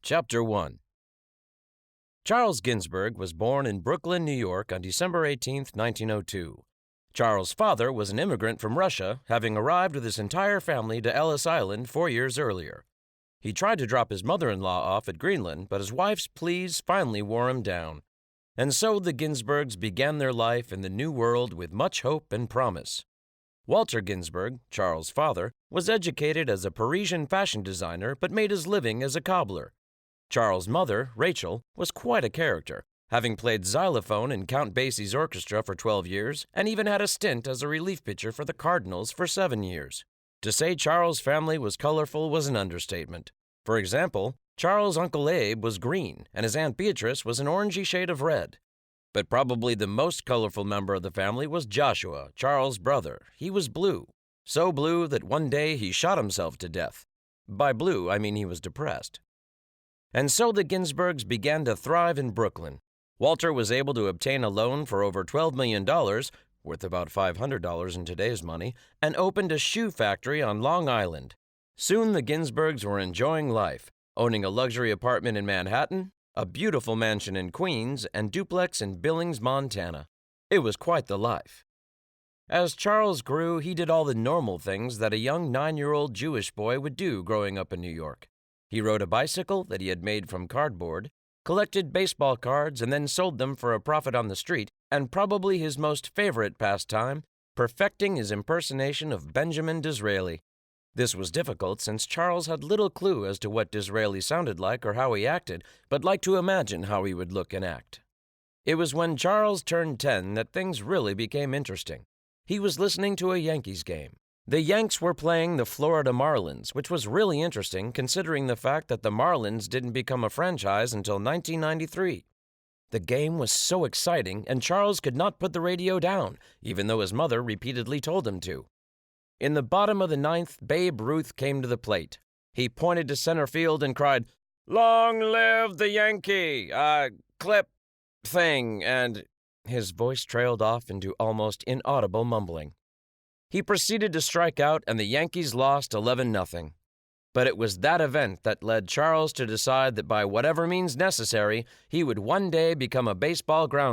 Chapter 1. Charles Ginsberg was born in Brooklyn, New York on December 18, 1902. Charles' father was an immigrant from Russia, having arrived with his entire family to Ellis Island 4 years earlier. He tried to drop his mother-in-law off at Greenland, but his wife's pleas finally wore him down. And so the Ginsbergs began their life in the New World with much hope and promise. Walter Ginsberg, Charles' father, was educated as a Parisian fashion designer but made his living as a cobbler. Charles' mother, Rachel, was quite a character, having played xylophone in Count Basie's orchestra for 12 years and even had a stint as a relief pitcher for the Cardinals for 7 years. To say Charles' family was colorful was an understatement. For example, Charles' Uncle Abe was green and his Aunt Beatrice was an orangey shade of red. But probably the most colorful member of the family was Joshua, Charles' brother. He was blue. So blue that one day he shot himself to death. By blue, I mean he was depressed. And so the Ginsbergs began to thrive in Brooklyn. Walter was able to obtain a loan for over $12 million, worth about $500 in today's money, and opened a shoe factory on Long Island. Soon the Ginsbergs were enjoying life, owning a luxury apartment in Manhattan, a beautiful mansion in Queens, and duplex in Billings, Montana. It was quite the life. As Charles grew, he did all the normal things that a young 9-year-old Jewish boy would do growing up in New York. He rode a bicycle that he had made from cardboard, collected baseball cards and then sold them for a profit on the street, and probably his most favorite pastime, perfecting his impersonation of Benjamin Disraeli. This was difficult since Charles had little clue as to what Disraeli sounded like or how he acted, but liked to imagine how he would look and act. It was when Charles turned 10 that things really became interesting. He was listening to a Yankees game. The Yanks were playing the Florida Marlins, which was really interesting considering the fact that the Marlins didn't become a franchise until 1993. The game was so exciting, and Charles could not put the radio down, even though his mother repeatedly told him to. In the bottom of the ninth, Babe Ruth came to the plate. He pointed to center field and cried, "Long live the Yankee, clip thing," and his voice trailed off into almost inaudible mumbling. He proceeded to strike out, and the Yankees lost 11-0. But it was that event that led Charles to decide that by whatever means necessary, he would one day become a baseball groundskeeper.